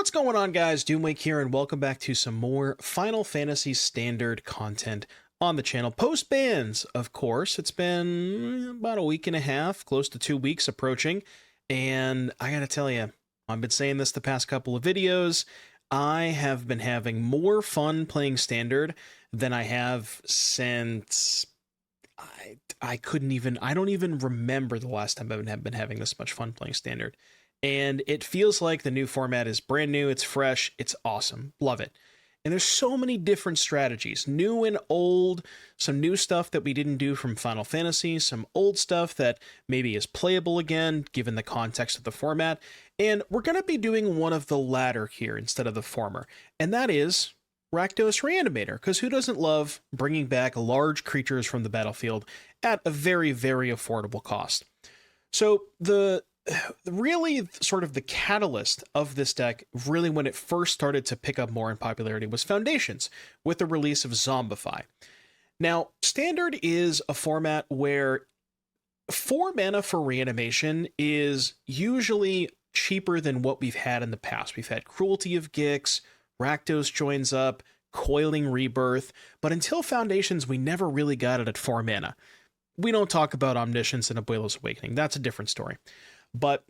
What's going on, guys? Doomwake here, and welcome back to some more Final Fantasy Standard content on the channel. Post bans, of course. It's been about a week and a half, close to 2 weeks approaching, and I gotta tell you, I've been saying this the past couple of videos. I have been having more fun playing Standard than I have since I don't even remember the last time I've been having this much fun playing Standard. And it feels like the new format is brand new, it's fresh, it's awesome. Love it. And there's so many different strategies, new and old, some new stuff that we didn't do from Final Fantasy, some old stuff that maybe is playable again, given the context of the format. And we're going to be doing one of the latter here instead of the former. And that is Rakdos Reanimator, because who doesn't love bringing back large creatures from the battlefield at a very, very affordable cost? So really sort of the catalyst of this deck, really when it first started to pick up more in popularity, was Foundations with the release of Zombify. Now, Standard is a format where 4 mana for reanimation is usually cheaper than what we've had in the past. We've had Cruelty of Gix, Rakdos joins up, Coiling Rebirth, but until Foundations, we never really got it at 4 mana. We don't talk about Omniscience and Abuela's Awakening. That's a different story. But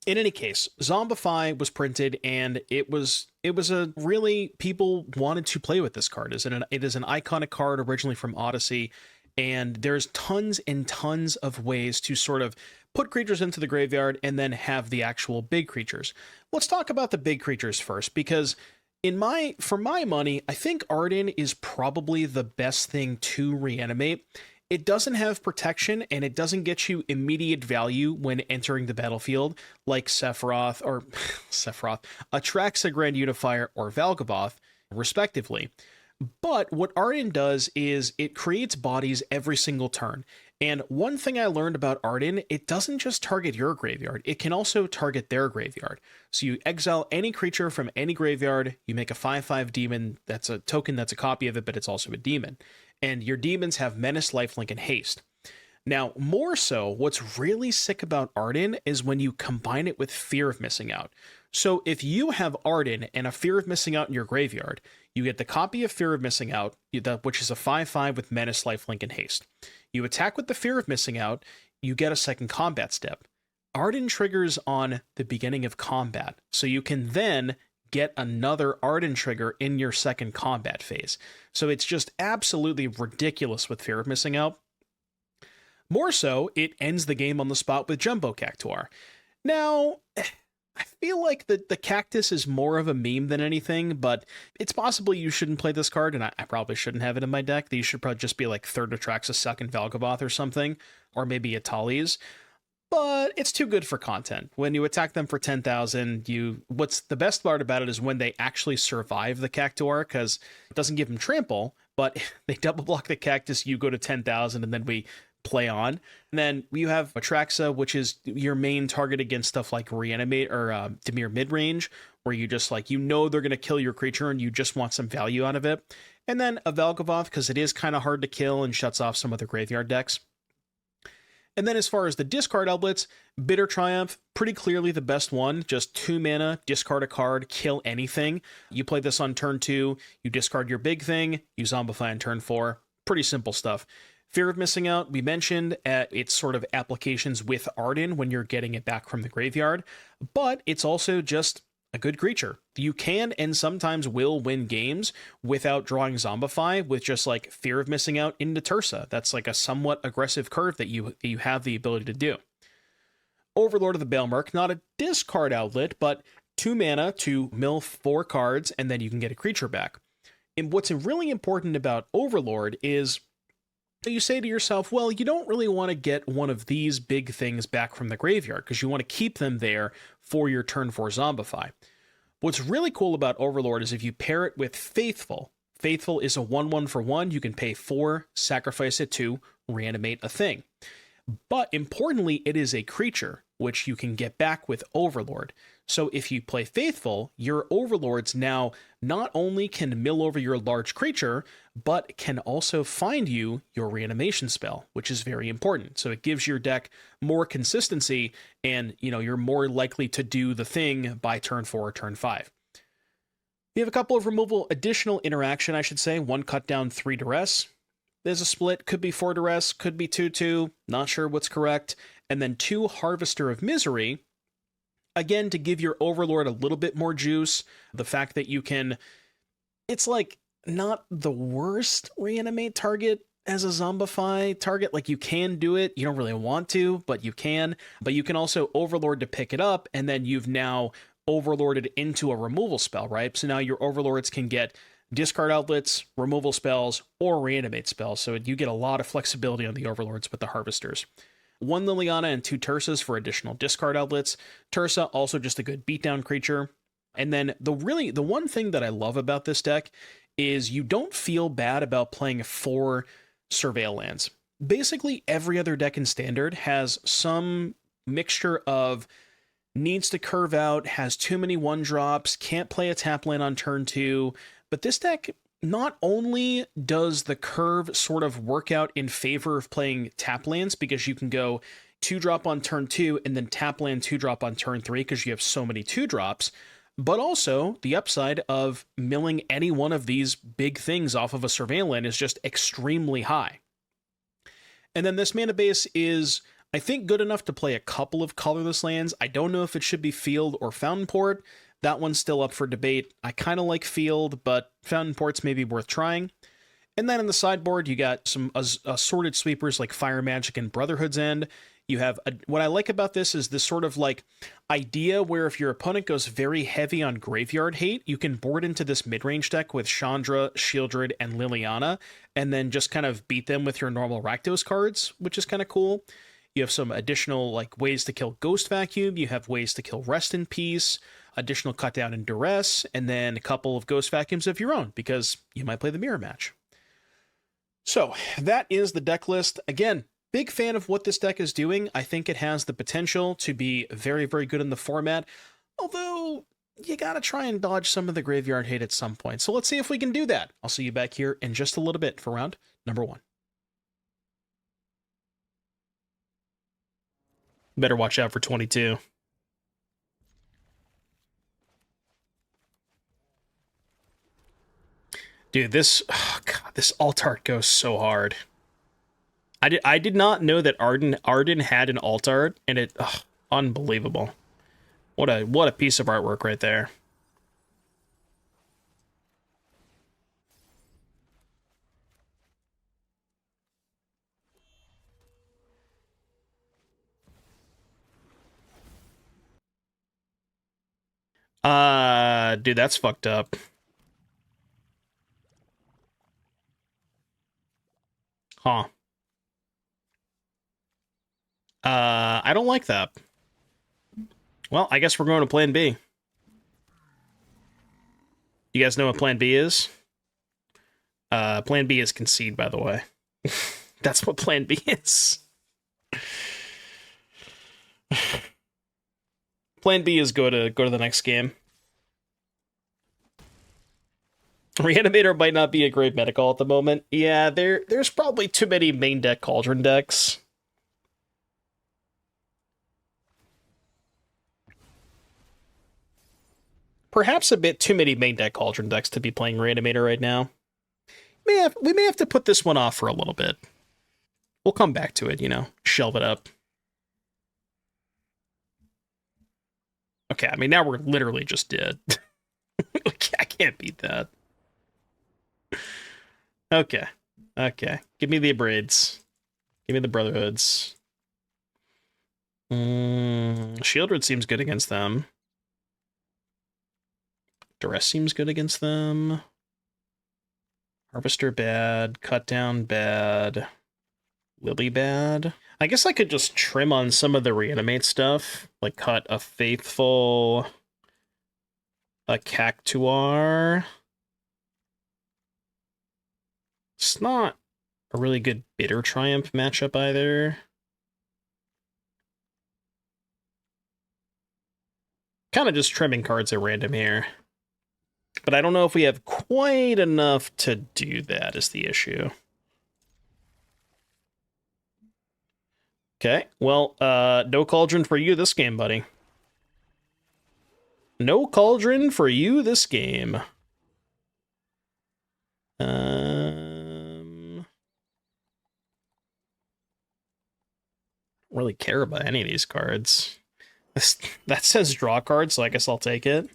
in any case, Zombify was printed, and it was a really, people wanted to play with this card. It is an iconic card originally from Odyssey, and there's tons and tons of ways to sort of put creatures into the graveyard and then have the actual big creatures. Let's talk about the big creatures first, because for my money, I think Ardyn is probably the best thing to reanimate. It doesn't have protection, and it doesn't get you immediate value when entering the battlefield, like Atraxa Grand Unifier, or Valgavoth, respectively. But what Ardyn does is it creates bodies every single turn. And one thing I learned about Ardyn, it doesn't just target your graveyard, it can also target their graveyard. So you exile any creature from any graveyard, you make a 5/5 demon, that's a token that's a copy of it, but it's also a demon. And your demons have Menace, Lifelink, and Haste. Now, more so, what's really sick about Ardyn is when you combine it with Fear of Missing Out. So if you have Ardyn and a Fear of Missing Out in your graveyard, you get the copy of Fear of Missing Out, which is a 5/5 with Menace, Lifelink, and Haste. You attack with the Fear of Missing Out, you get a second combat step. Ardyn triggers on the beginning of combat, so you can then get another Ardyn trigger in your second combat phase. So it's just absolutely ridiculous with Fear of Missing Out. More so, it ends the game on the spot with Jumbo Cactuar. Now, I feel like the cactus is more of a meme than anything, but it's possible you shouldn't play this card, and I probably shouldn't have it in my deck. These should probably just be like third Atraxa, second Valgavoth or something, or maybe a Tally's. But it's too good for content. When you attack them for 10,000, what's the best part about it is when they actually survive the Cactuar, because it doesn't give them trample, but they double block the cactus, you go to 10,000, and then we play on. And then you have Atraxa, which is your main target against stuff like Reanimate or Dimir Midrange, where you just they're going to kill your creature and you just want some value out of it. And then a Valgavoth, because it is kind of hard to kill and shuts off some other graveyard decks. And then as far as the discard outlets, Bitter Triumph, pretty clearly the best one. Just 2 mana, discard a card, kill anything. You play this on turn 2, you discard your big thing, you Zombify on turn 4. Pretty simple stuff. Fear of Missing Out, we mentioned its sort of applications with Ardyn when you're getting it back from the graveyard, but it's also just a good creature. You can and sometimes will win games without drawing Zombify with just Fear of Missing Out into Tersa. That's a somewhat aggressive curve that you have the ability to do. Overlord of the Balemurk, not a discard outlet, but 2 mana to mill 4 cards, and then you can get a creature back. And what's really important about Overlord is you say to yourself, well, you don't really want to get one of these big things back from the graveyard because you want to keep them there for your turn 4 Zombify. What's really cool about Overlord is if you pair it with Faithful. Faithful is a 1/1 for 1. You can pay 4, sacrifice it to reanimate a thing. But importantly, it is a creature, which you can get back with Overlord. So if you play Faithful, your Overlords now not only can mill over your large creature, but can also find you your reanimation spell, which is very important. So it gives your deck more consistency, and you're more likely to do the thing by turn 4 or turn 5. You have a couple of removal additional interaction, I should say. 1 cut down, 3 Duress. There's a split, could be 4 Duress, could be 2/2, not sure what's correct. And then 2 Harvester of Misery, again, to give your Overlord a little bit more juice. The fact that you can, it's like not the worst reanimate target as a Zombify target. Like, you can do it, you don't really want to, but you can. But you can also Overlord to pick it up, and then you've now Overlorded into a removal spell, right? So now your Overlords can get discard outlets, removal spells, or reanimate spells. So you get a lot of flexibility on the Overlords with the Harvesters. 1 Liliana and 2 Tersas for additional discard outlets. Tersa, also just a good beatdown creature. And then the one thing that I love about this deck is you don't feel bad about playing 4 Surveil lands. Basically, every other deck in Standard has some mixture of needs to curve out, has too many 1-drops, can't play a tap land on turn 2, but this deck, not only does the curve sort of work out in favor of playing tap lands, because you can go 2-drop on turn 2 and then tap land 2-drop on turn 3 because you have so many 2-drops, but also the upside of milling any one of these big things off of a Surveil land is just extremely high. And then this mana base is, I think, good enough to play a couple of colorless lands. I don't know if it should be Field or Fountain Port. That one's still up for debate. I kind of like Field, but Fountain Port's maybe worth trying. And then in the sideboard, you got some assorted sweepers like Fire Magic and Brotherhood's End. You have what I like about this is this sort of like idea where if your opponent goes very heavy on graveyard hate, you can board into this mid-range deck with Chandra, Sheoldred, and Liliana, and then just kind of beat them with your normal Rakdos cards, which is kind of cool. You have some additional like ways to kill Ghost Vacuum. You have ways to kill Rest in Peace, additional cut down in Duress, and then a couple of Ghost Vacuums of your own because you might play the mirror match. So that is the deck list. Again, big fan of what this deck is doing. I think it has the potential to be very, very good in the format, although you got to try and dodge some of the graveyard hate at some point. So let's see if we can do that. I'll see you back here in just a little bit for round number 1. Better watch out for 22. Dude, this alt art goes so hard. I did not know that Ardyn had an alt art, and it unbelievable. What a piece of artwork right there. Dude, that's fucked up. Huh. I don't like that. Well, I guess we're going to plan B. You guys know what plan B is? Plan B is concede, by the way. That's what plan B is. Plan B is go to the next game. Reanimator might not be a great meta call at the moment. Yeah, there's probably too many main deck Cauldron decks. Perhaps a bit too many main deck Cauldron decks to be playing Reanimator right now. We may have to put this one off for a little bit. We'll come back to it, shelve it up. Okay, I mean, now we're literally just dead. I can't beat that. Okay. Give me the Abrades. Give me the Brotherhoods. Sheoldred seems good against them. Duress seems good against them. Harvester bad. Cut down bad. Lily bad. I guess I could just trim on some of the reanimate stuff. Like cut a Faithful, a Cactuar. It's not a really good Bitter Triumph matchup either. Kind of just trimming cards at random here. But I don't know if we have quite enough to do that is the issue. Okay, well, no Cauldron for you this game, buddy. No Cauldron for you this game. Don't really care about any of these cards. That says draw card, so I guess I'll take it.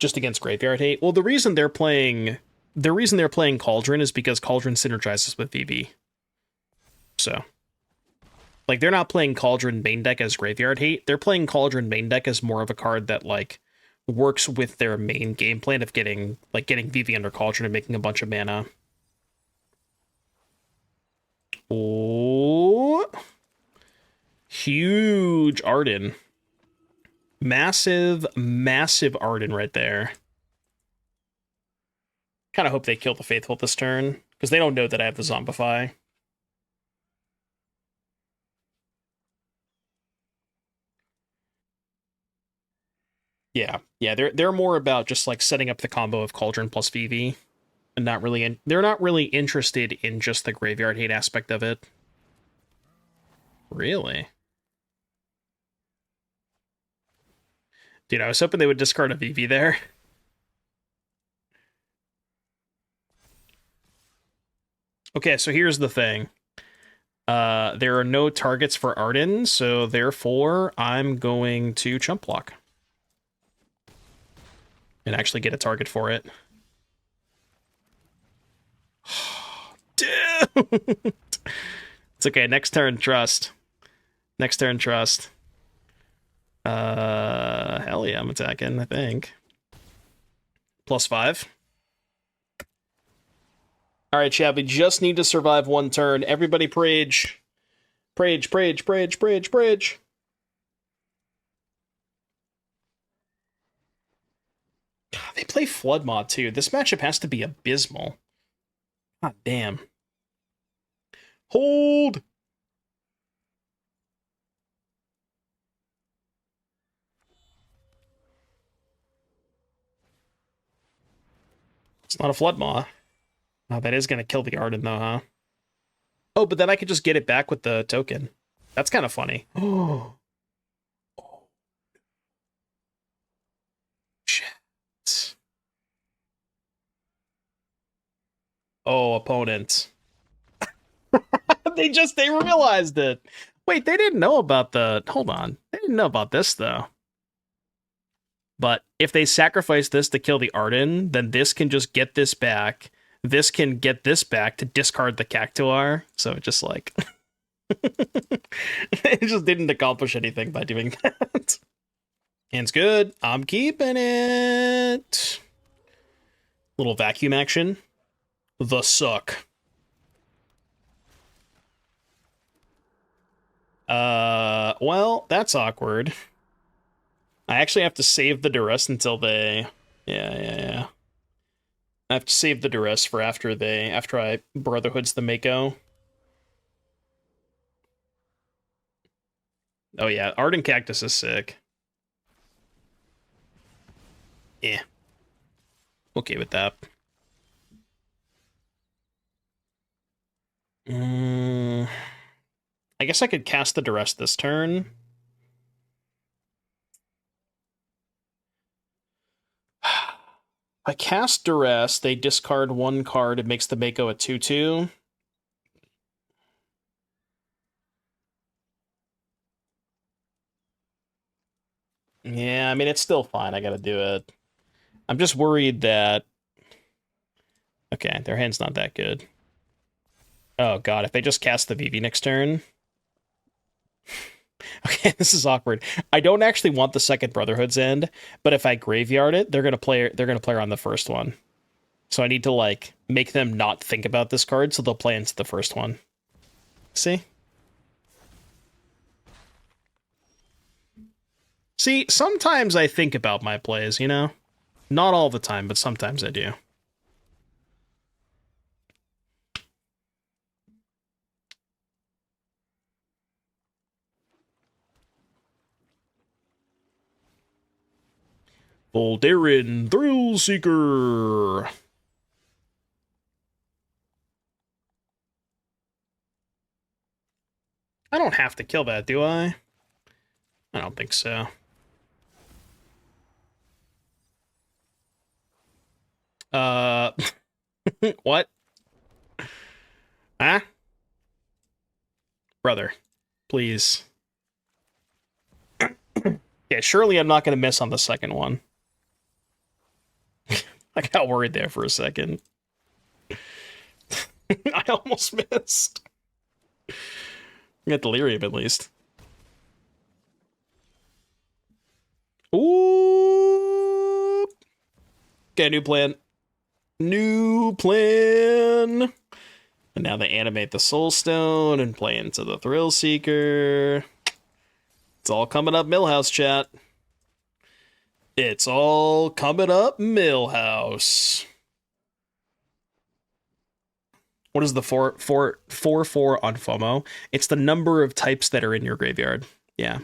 Just against Graveyard Hate. Well, the reason they're playing Cauldron is because Cauldron synergizes with Vivi. So, like, they're not playing Cauldron main deck as Graveyard Hate. They're playing Cauldron main deck as more of a card that, like, works with their main game plan of getting Vivi under Cauldron and making a bunch of mana. Oh, huge Ardyn. Massive, massive Ardyn right there. Kind of hope they kill the Faithful this turn, because they don't know that I have the Zombify. Yeah, they're more about just like setting up the combo of Cauldron plus Vivi, and they're not really interested in just the Graveyard Hate aspect of it. Really? Dude, I was hoping they would discard a Vivi there. Okay, so here's the thing. There are no targets for Ardyn, so therefore I'm going to chump block. And actually get a target for it. Dude! It's okay, next turn, trust. Next turn, trust. Hell yeah, I'm attacking, I think. +5. Alright, chat, we just need to survive one turn. Everybody prage. Prage, prage, prage, prage, prage. God, they play Flood Mod, too. This matchup has to be abysmal. God damn. Hold! It's not a Flood Maw. Oh, that is going to kill the Ardyn, though, huh? Oh, but then I could just get it back with the token. That's kind of funny. Oh. Shit. Oh, opponent. They realized it. Wait, they didn't know about the... Hold on. They didn't know about this, though. But if they sacrifice this to kill the Ardyn, then this can just get this back. This can get this back to discard the Cactuar. So it just like... it just didn't accomplish anything by doing that. Hand's good. I'm keeping it. Little vacuum action. The suck. Well, that's awkward. I actually have to save the Duress until they... Yeah. I have to save the Duress for after I Brotherhoods the Mako. Oh yeah, Ardyn Cactus is sick. Yeah. Okay with that. I guess I could cast the Duress this turn. I cast Duress, they discard one card, it makes the Mako a 2/2. Yeah, I mean, it's still fine, I gotta do it. I'm just worried that... Okay, their hand's not that good. Oh god, if they just cast the Vivi next turn... Okay, this is awkward. I don't actually want the second Brotherhood's end, but if I graveyard it, they're gonna play her on the first one. So I need to like make them not think about this card, so they'll play into the first one. See? See, sometimes I think about my plays, you know? Not all the time, but sometimes I do. Voldarin, Thrill Seeker. I don't have to kill that, do I? I don't think so. What? Huh? Brother, please. Yeah, surely I'm not going to miss on the second one. I got worried there for a second. I almost missed. I got delirium at least. Ooh. Okay, new plan. New plan. And now they animate the Soul Stone and play into the Thrill Seeker. It's all coming up Millhouse, chat. It's all coming up Millhouse. What is the 4/4 on FOMO? It's the number of types that are in your graveyard. Yeah.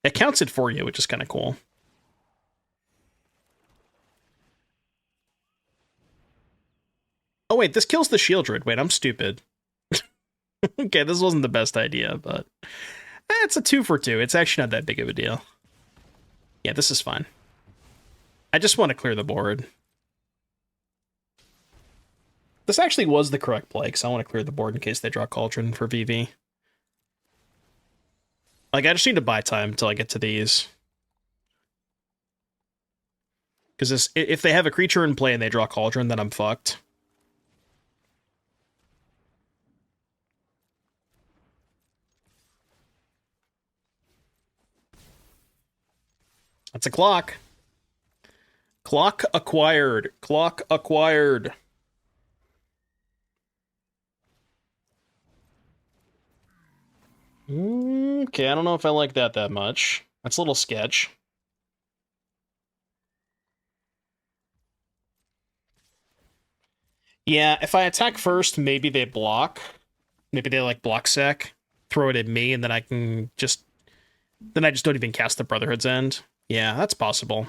It counts it for you, which is kind of cool. Oh, wait, this kills the Sheoldred. Wait, I'm stupid. Okay, this wasn't the best idea, but it's a 2 for 2. It's actually not that big of a deal. Yeah, this is fine. I just want to clear the board. This actually was the correct play, because I want to clear the board in case they draw Cauldron for Vivi. Like, I just need to buy time until I get to these. Because if they have a creature in play and they draw Cauldron, then I'm fucked. That's a clock. Clock acquired. Clock acquired. Okay, I don't know if I like that much. That's a little sketch. Yeah, if I attack first, maybe they block. Maybe they, like, block sec, throw it at me, and then I can just... Then I just don't even cast the Brotherhood's End. Yeah, that's possible.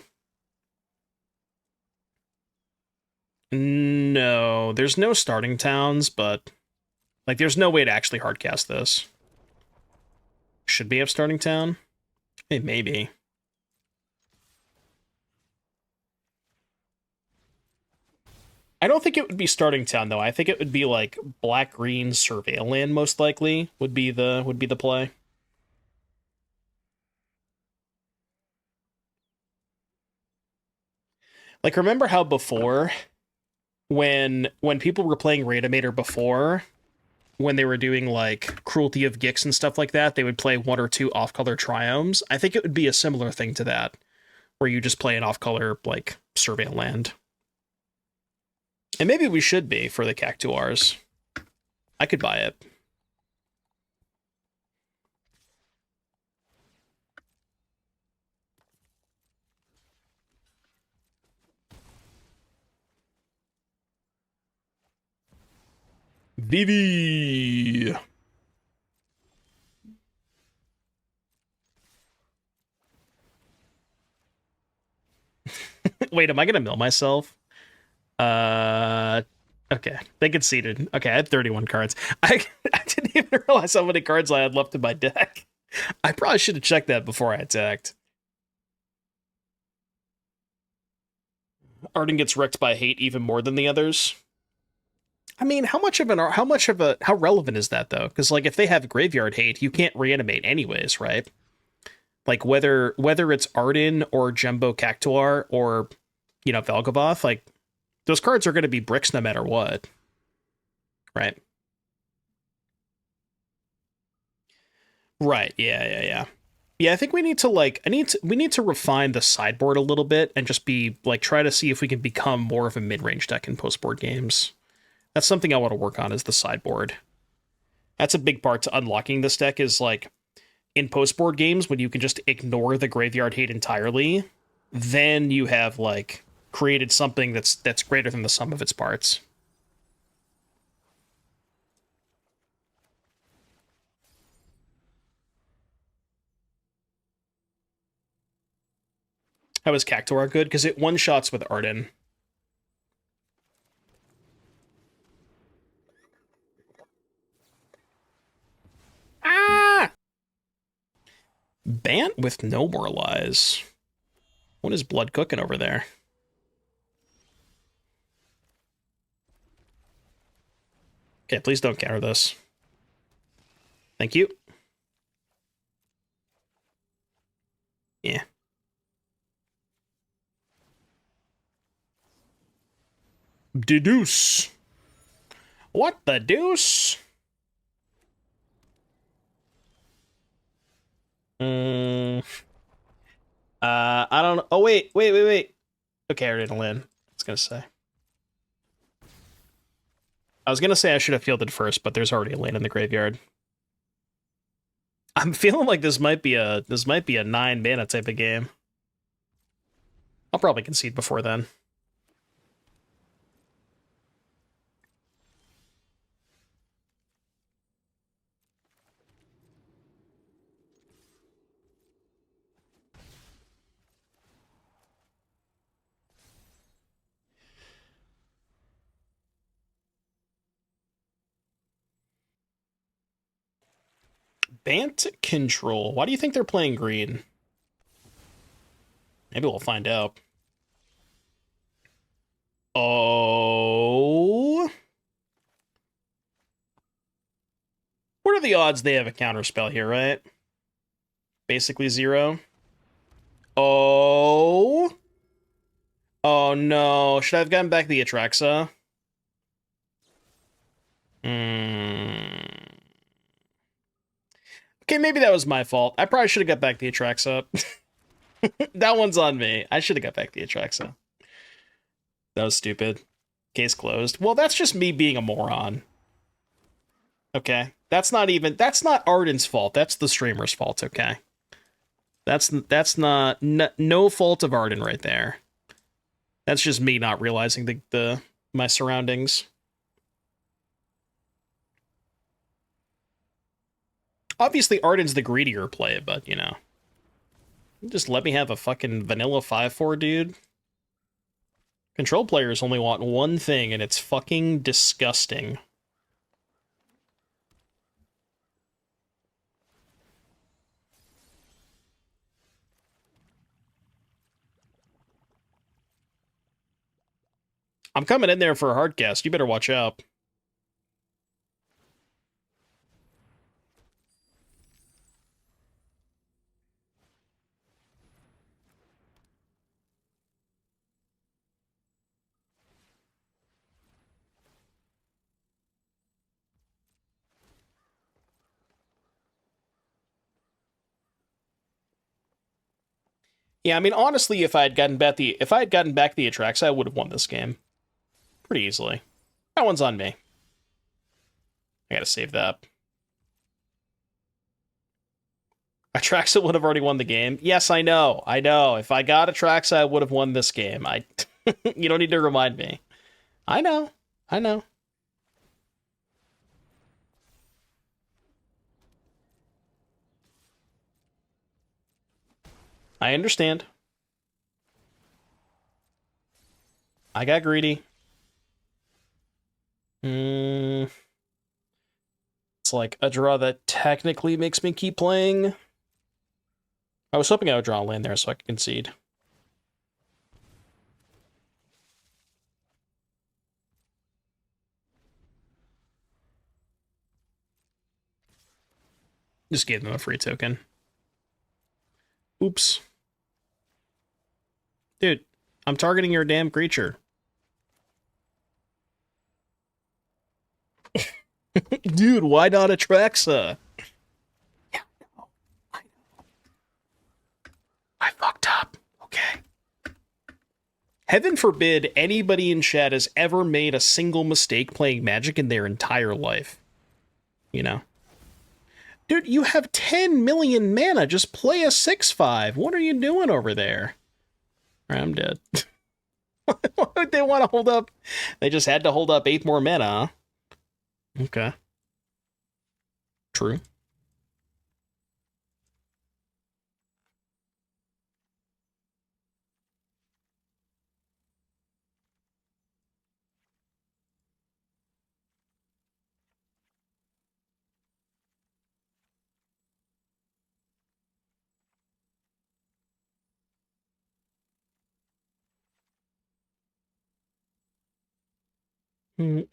No, there's no starting towns, but... Like, there's no way to actually hardcast this. Should be have starting town? Hey, maybe. I don't think it would be starting town though. I think it would be like black-green surveil land most likely would be the play. Like, remember how before when people were playing Reanimator before, when they were doing like Cruelty of Gix and stuff like that, they would play 1 or 2 off-color triomes. I think it would be a similar thing to that, where you just play an off-color like surveil land. And maybe we should be for the Cactuars. I could buy it. Vivi! Wait, am I gonna mill myself? Okay. They conceded. Okay, I had 31 cards. I didn't even realize how many cards I had left in my deck. I probably should have checked that before I attacked. Ardyn gets wrecked by hate even more than the others. I mean, how relevant is that though? Because like if they have graveyard hate, you can't reanimate anyways, right? Like whether it's Ardyn or Jumbo Cactuar or, you know, Valgavoth, like those cards are going to be bricks no matter what, right? Right. Yeah. Yeah, I think we need to we need to refine the sideboard a little bit and just be like try to see if we can become more of a mid-range deck in post-board games. That's something I want to work on is the sideboard. That's a big part to unlocking this deck is like in post-board games, when you can just ignore the graveyard hate entirely, then you have, like, created something that's greater than the sum of its parts. How is Cactuar good? Because it one-shots with Ardyn. Ah! Bant with no more lies. What is blood cooking over there? Okay, please don't counter this. Thank you. Yeah. Deduce. What the deuce? I don't know. Oh, wait. Okay, I already did a land. I was gonna say. I was gonna say I should have fielded first, but there's already a land in the graveyard. I'm feeling like this might be a 9 mana type of game. I'll probably concede before then. Bant control. Why do you think they're playing green? Maybe we'll find out. Oh. What are the odds they have a counterspell here, right? Basically 0. Oh. Oh no. Should I have gotten back the Atraxa? Okay, maybe that was my fault. I probably should have got back the Atraxa. That one's on me. I should have got back the Atraxa. That was stupid. Case closed. Well, that's just me being a moron. Okay. That's not Ardyn's fault. That's the streamer's fault, okay? That's not no fault of Ardyn right there. That's just me not realizing my surroundings. Obviously, Ardyn's the greedier play, but, you know. Just let me have a fucking vanilla 5/4, dude. Control players only want one thing, and it's fucking disgusting. I'm coming in there for a hardcast. You better watch out. Yeah, I mean, honestly, if I had gotten back the Atraxa, I would have won this game pretty easily. That one's on me. I gotta save that. Atraxa would have already won the game. Yes, I know. If I got Atraxa, I would have won this game. You don't need to remind me. I know. I understand. I got greedy. It's like a draw that technically makes me keep playing. I was hoping I would draw a land there so I could concede. Just gave them a free token. Oops. Dude, I'm targeting your damn creature. Dude, why not Atraxa? Yeah, no, I know. I fucked up. Okay. Heaven forbid anybody in chat has ever made a single mistake playing Magic in their entire life. You know? Dude, you have 10 million mana. Just play a 6/5. What are you doing over there? I'm dead. Why would they want to hold up? They just had to hold up 8 more mana, huh? Okay. True. The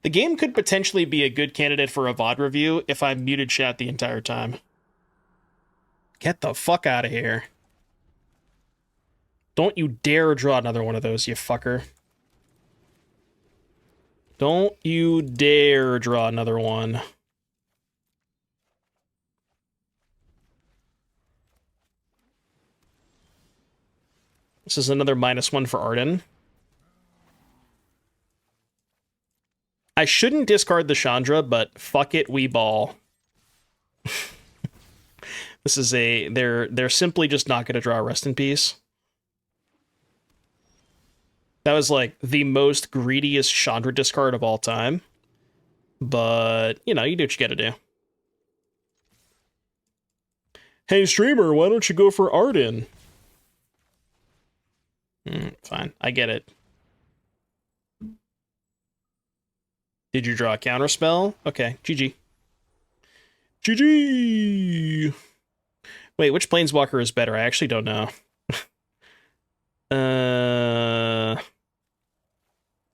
game could potentially be a good candidate for a VOD review if I muted chat the entire time. Get the fuck out of here. Don't you dare draw another one of those, you fucker. Don't you dare draw another one. This is another -1 for Ardyn. I shouldn't discard the Chandra, but fuck it, we ball. This is a... They're simply just not going to draw Rest in Peace. That was, like, the most greediest Chandra discard of all time. But, you know, you do what you gotta do. Hey, streamer, why don't you go for Ardyn? Fine, I get it. Did you draw a counterspell? Okay, GG. GG! Wait, which Planeswalker is better? I actually don't know.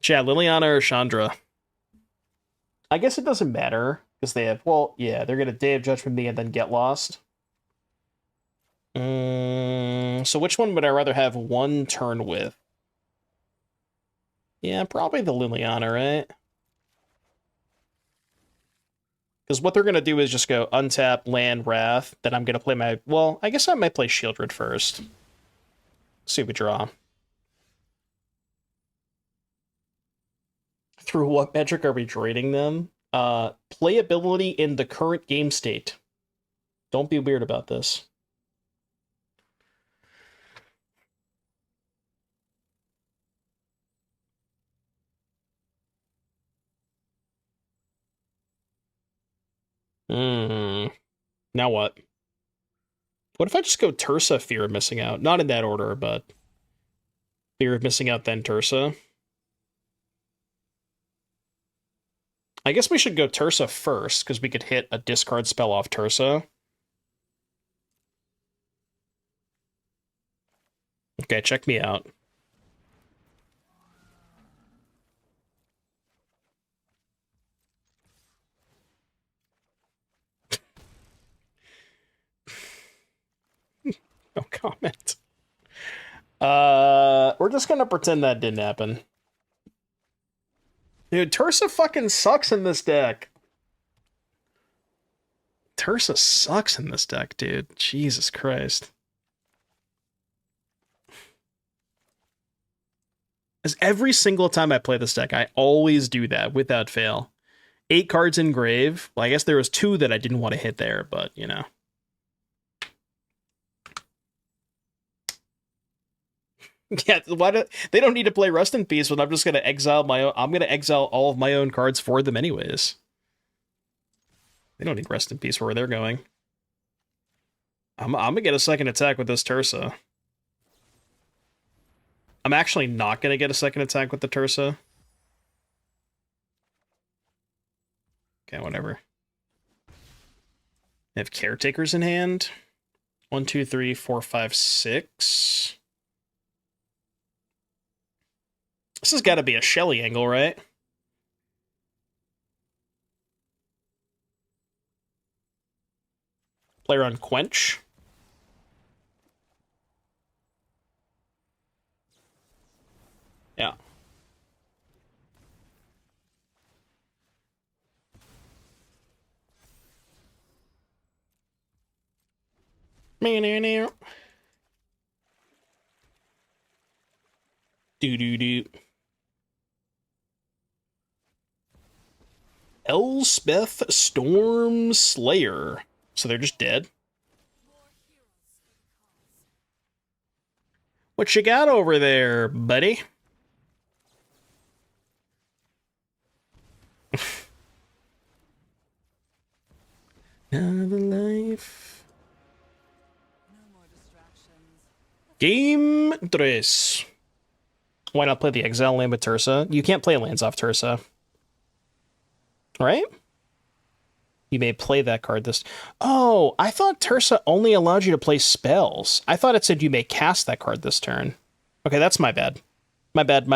Chat, Liliana or Chandra? I guess it doesn't matter, because they have, well, yeah, they're gonna Day of Judgment me and then get lost. So which one would I rather have one turn with? Yeah, probably the Liliana, right? Because what they're going to do is just go untap, land, Wrath, then I'm going to play my... Well, I guess I might play Sheoldred first. See what we draw. Through what metric are we grading them? Playability in the current game state. Don't be weird about this. Now what? What if I just go Tersa, Fear of Missing Out? Not in that order, but... Fear of Missing Out, then Tersa. I guess we should go Tersa first, because we could hit a discard spell off Tersa. Okay, check me out. No comment. We're just gonna pretend that didn't happen. Dude, Tersa fucking sucks in this deck. Tersa sucks in this deck, dude. Jesus Christ. As every single time I play this deck, I always do that without fail. 8 cards in grave. Well, I guess there was 2 that I didn't want to hit there, but, you know. Yeah, they don't need to play Rest in Peace when I'm just gonna exile my own. I'm gonna exile all of my own cards for them anyways. They don't need Rest in Peace where they're going. I'm gonna get a second attack with this Tersa. I'm actually not gonna get a second attack with the Tersa. Okay, whatever. I have Caretakers in hand. 1, 2, 3, 4, 5, 6. This has got to be a Shelly angle, right? Player on Quench. Yeah. Do. Elspeth Storm Slayer. So they're just dead. What you got over there, buddy? Another life. Game Duress. Why not play the Exile land with Tersa? You can't play lands off Tersa. Right? You may play that card this... Oh, I thought Tersa only allowed you to play spells. I thought it said you may cast that card this turn. Okay, that's my bad. My bad.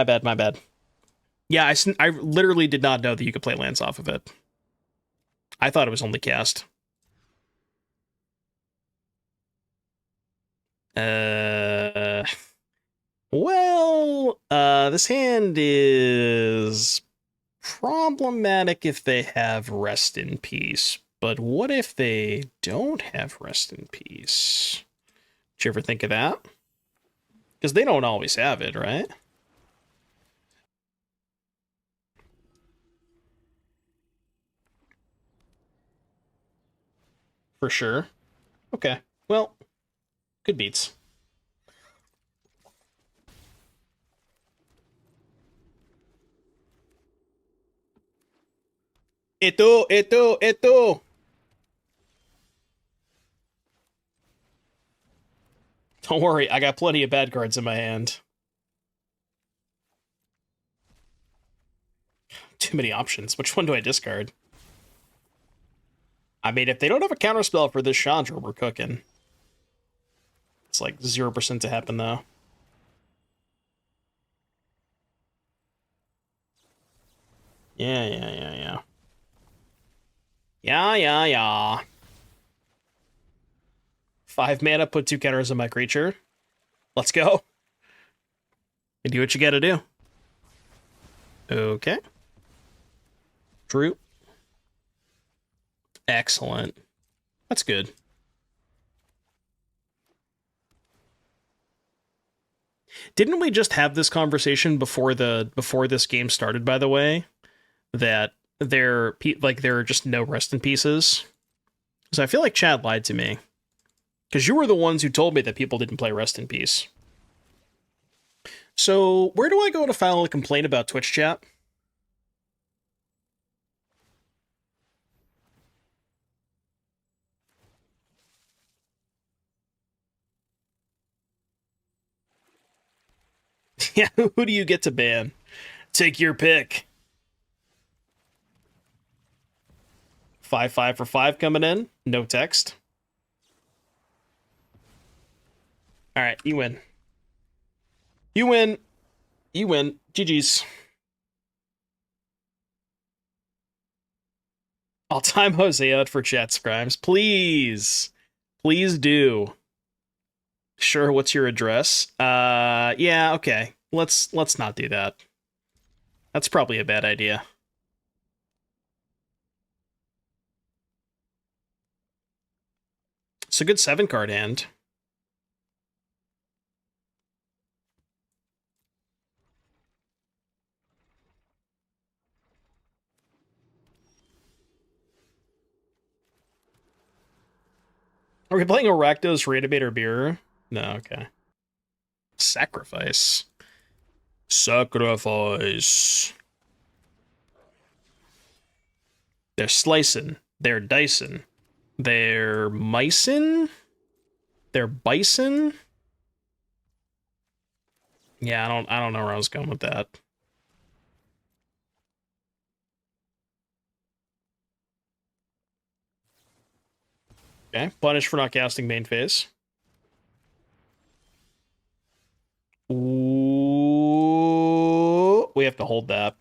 Yeah, I literally did not know that you could play lands off of it. I thought it was only cast. Well, this hand is problematic if they have Rest in Peace, but what if they don't have Rest in Peace? Did you ever think of that? Because they don't always have it, right? For sure. Okay, well, good beats. Eto! Don't worry, I got plenty of bad cards in my hand. Too many options. Which one do I discard? I mean, if they don't have a counterspell for this Chandra, we're cooking. It's like 0% to happen, though. Yeah. Yeah. 5 mana, put 2 counters on my creature. Let's go. And do what you gotta do. Okay. Drew. Excellent. That's good. Didn't we just have this conversation before this game started, by the way? That there are just no rest in pieces. So I feel like Chad lied to me. Because you were the ones who told me that people didn't play Rest in Peace. So, where do I go to file a complaint about Twitch chat? Yeah, who do you get to ban? Take your pick. 5/5 for 5 coming in. No text. Alright, you win. You win. GG's. I'll time Jose out for chat scrimes. Please. Please do. Sure, what's your address? Yeah, okay. Let's not do that. That's probably a bad idea. It's a good 7-card hand. Are we playing a Rakdos Reanimator Beer? No, okay. Sacrifice. They're slicing. They're dicing. They're micing. They're bison. Yeah, I don't know where I was going with that. Okay, punish for not casting main phase. Ooh, we have to hold that.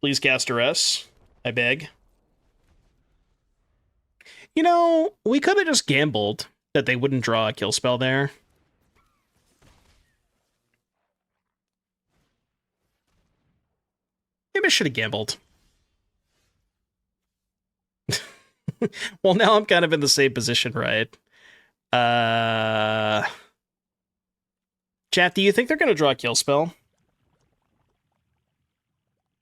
Please cast Duress. I beg. You know, we could have just gambled that they wouldn't draw a kill spell there. Maybe I should have gambled. Well, now I'm kind of in the same position, right? Chat, do you think they're going to draw a kill spell?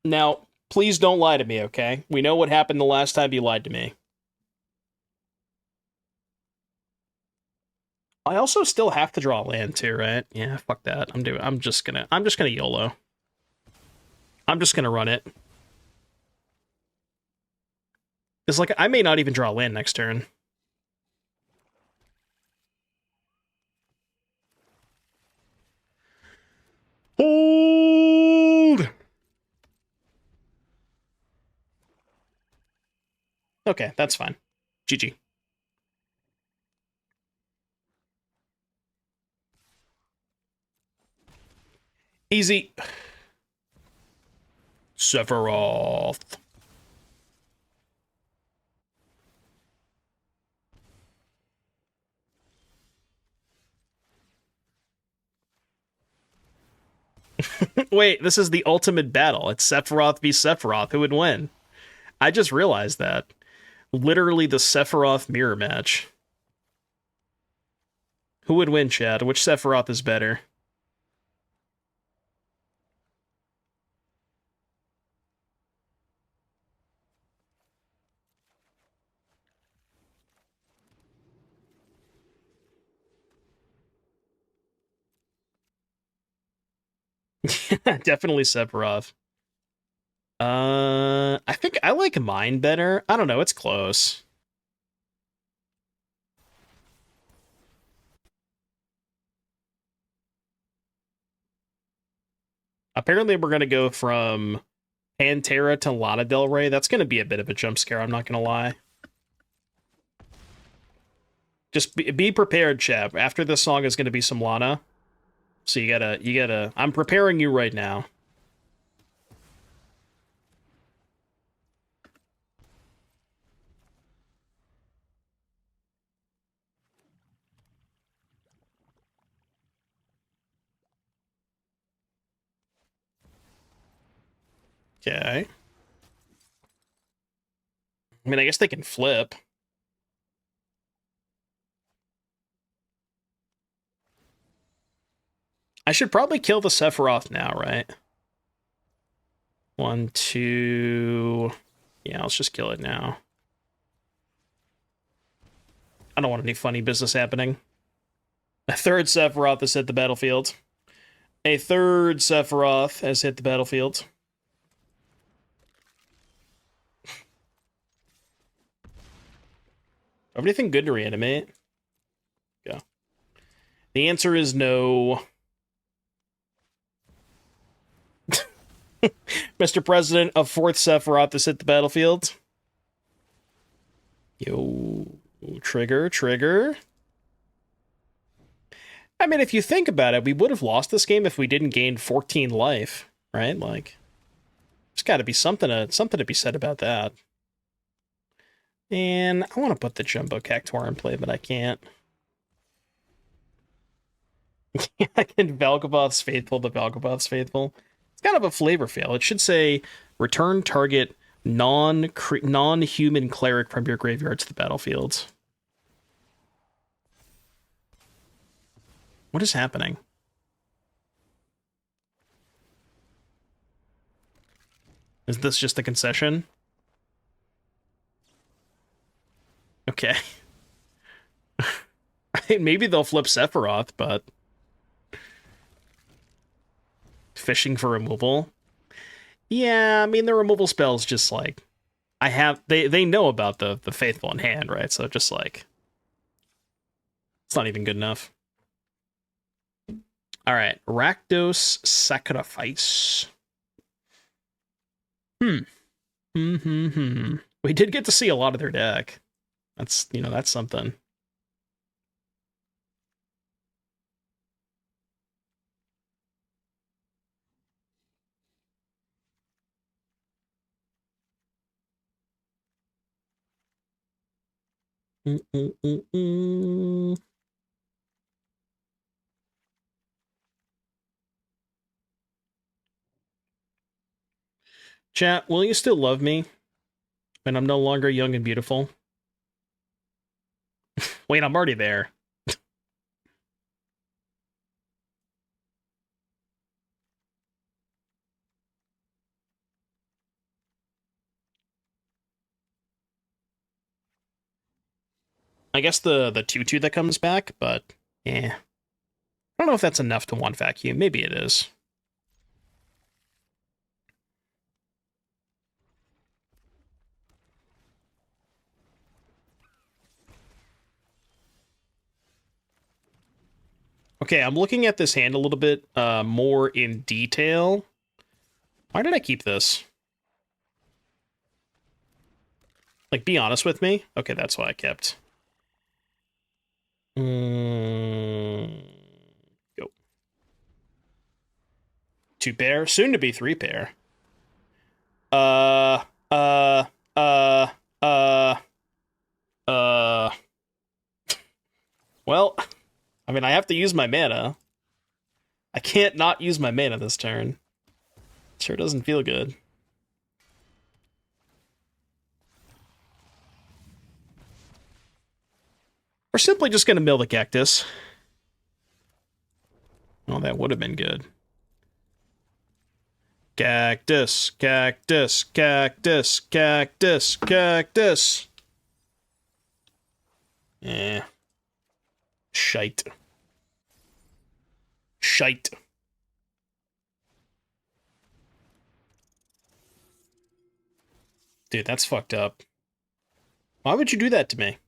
Now, please don't lie to me, okay? We know what happened the last time you lied to me. I also still have to draw land too, right? Yeah, fuck that. I'm just gonna YOLO. I'm just gonna run it. It's like I may not even draw land next turn. Hold! Okay, that's fine. GG. Easy. Sephiroth. Wait, this is the ultimate battle. It's Sephiroth v Sephiroth. Who would win? I just realized that. Literally the Sephiroth mirror match. Who would win, Chad? Which Sephiroth is better? Definitely Sephiroth. I think I like mine better. I don't know, it's close. Apparently we're gonna go from Pantera to Lana Del Rey. That's gonna be a bit of a jump scare, I'm not gonna lie. Just be prepared, Chap. After this song is gonna be some Lana. So you gotta I'm preparing you right now. Okay. I mean, I guess they can flip. I should probably kill the Sephiroth now, right? 1, 2... Yeah, let's just kill it now. I don't want any funny business happening. A third Sephiroth has hit the battlefield. A third Sephiroth has hit the battlefield. Have anything good to reanimate? Go. The answer is no. Mr. President, a fourth Sephiroth has hit the battlefield. Yo, trigger. I mean, if you think about it, we would have lost this game if we didn't gain 14 life, right? Like, there's got to be something to be said about that. And I want to put the Jumbo Cactuar in play, but I can't. I can Valgavoth's Faithful to Valgavoth's Faithful. It's kind of a flavor fail. It should say, return target non-human cleric from your graveyard to the battlefield. What is happening? Is this just a concession? Okay. Maybe they'll flip Sephiroth, but... Fishing for removal? Yeah, I mean, the removal spell's just like... They know about the Faithful in hand, right? So just like... It's not even good enough. Alright, Rakdos Sacrifice. We did get to see a lot of their deck. That's, that's something. Chat, will you still love me when I'm no longer young and beautiful? Wait, I'm already there. I guess the 2/2 that comes back, but yeah. I don't know if that's enough to one vacuum. Maybe it is. Okay, I'm looking at this hand a little bit more in detail. Why did I keep this? Like, be honest with me. Okay, that's why I kept. Go. 2-pair, soon to be 3-pair. Uh, uh, uh, uh, uh. Well, I mean, I have to use my mana. I can't not use my mana this turn. Sure doesn't feel good. We're simply just gonna mill the cactus. Oh, that would have been good. Cactus, cactus, cactus, cactus, cactus. Eh. Shite. Shite. Dude, that's fucked up. Why would you do that to me?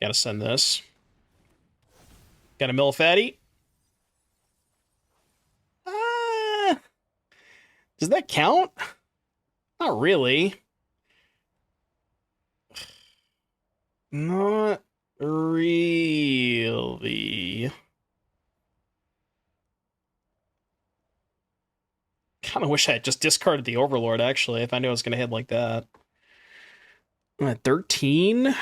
Gotta send this. Gotta mill a fatty. Does that count? Not really. Not really. Kind of wish I had just discarded the Overlord, actually, if I knew I was going to hit like that. I'm at 13?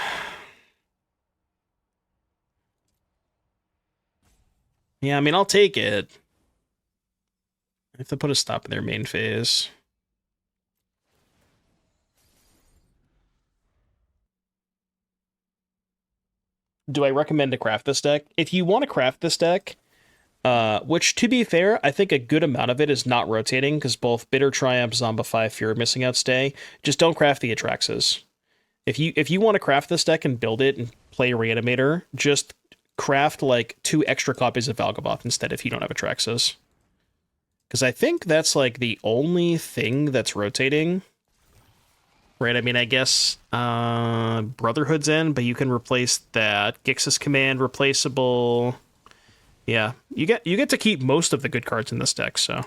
Yeah, I mean, I'll take it. I have to put a stop in their main phase. Do I recommend to craft this deck? If you want to craft this deck, which, to be fair, I think a good amount of it is not rotating, because both Bitter Triumph, Zombify, Fear of Missing Out stay. Just don't craft the Atraxas. If you want to craft this deck and build it and play Reanimator, just craft like 2 extra copies of Valgavoth instead if you don't have Atraxas. Because I think that's like the only thing that's rotating. Right, I mean, I guess Brotherhood's in, but you can replace that. Gix's Command, replaceable. Yeah, you get to keep most of the good cards in this deck, so.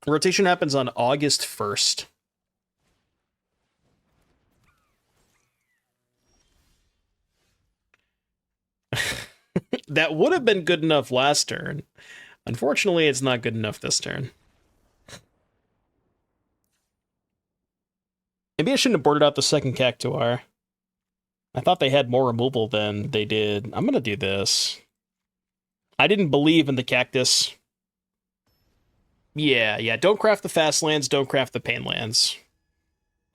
Rotation happens on August 1st. That would have been good enough last turn. Unfortunately, it's not good enough this turn. Maybe I shouldn't have boarded out the second Cactuar. I thought they had more removal than they did. I'm gonna do this. I didn't believe in the cactus. Yeah, don't craft the fast lands, don't craft the pain lands.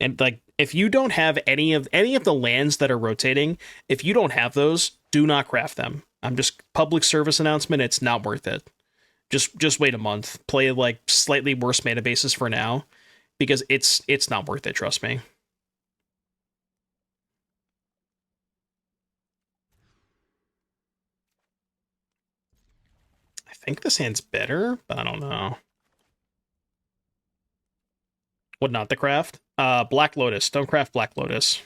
And like, if you don't have any of the lands that are rotating, if you don't have those, do not craft them. I'm just public service announcement, it's not worth it. Just wait a month. Play like slightly worse mana bases for now, because it's not worth it, trust me. I think this hand's better, but I don't know. What not to craft? Black Lotus. Don't craft Black Lotus.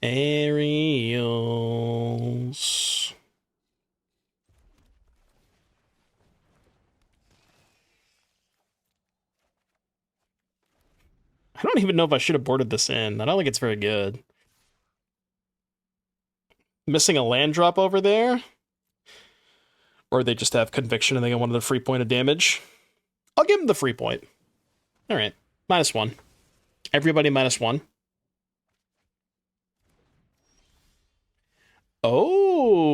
Aerials. I don't even know if I should have boarded this in. I don't think it's very good. Missing a land drop over there? Or they just have conviction and they wanted a free point of damage? I'll give them the free point. Alright. -1. Everybody -1. Oh.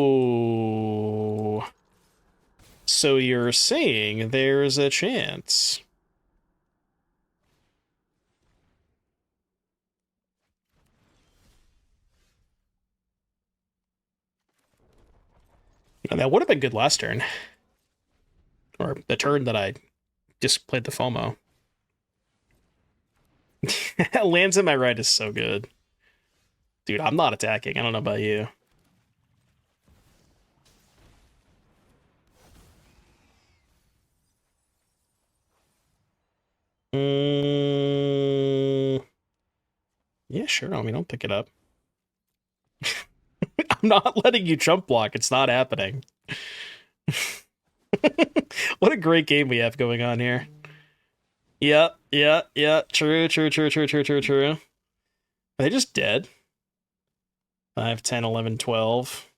So you're saying there's a chance. That would have been good last turn. Or the turn that I just played the FOMO. Lands in my right is so good. Dude, I'm not attacking. I don't know about you. Yeah, sure. I mean, don't pick it up. I'm not letting you jump block. It's not happening. What a great game we have going on here. Yeah. True. Are they just dead? 5, 10, 11, 12.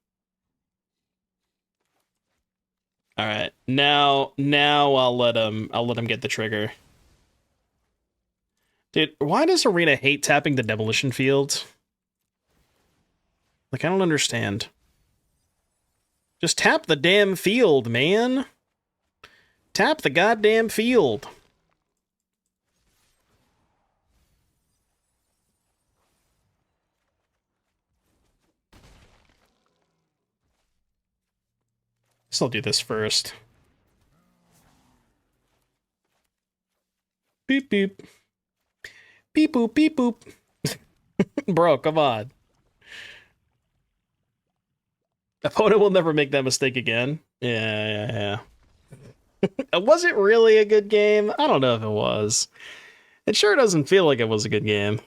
All right. Now I'll let him get the trigger. Dude, why does Arena hate tapping the Demolition Field? Like, I don't understand. Just tap the damn field, man. Tap the goddamn field. Guess I'll do this first. Beep, beep. Beep, boop, beep, boop. Bro, come on. Opponent will never make that mistake again. Yeah. Was it really a good game? I don't know if it was. It sure doesn't feel like it was a good game.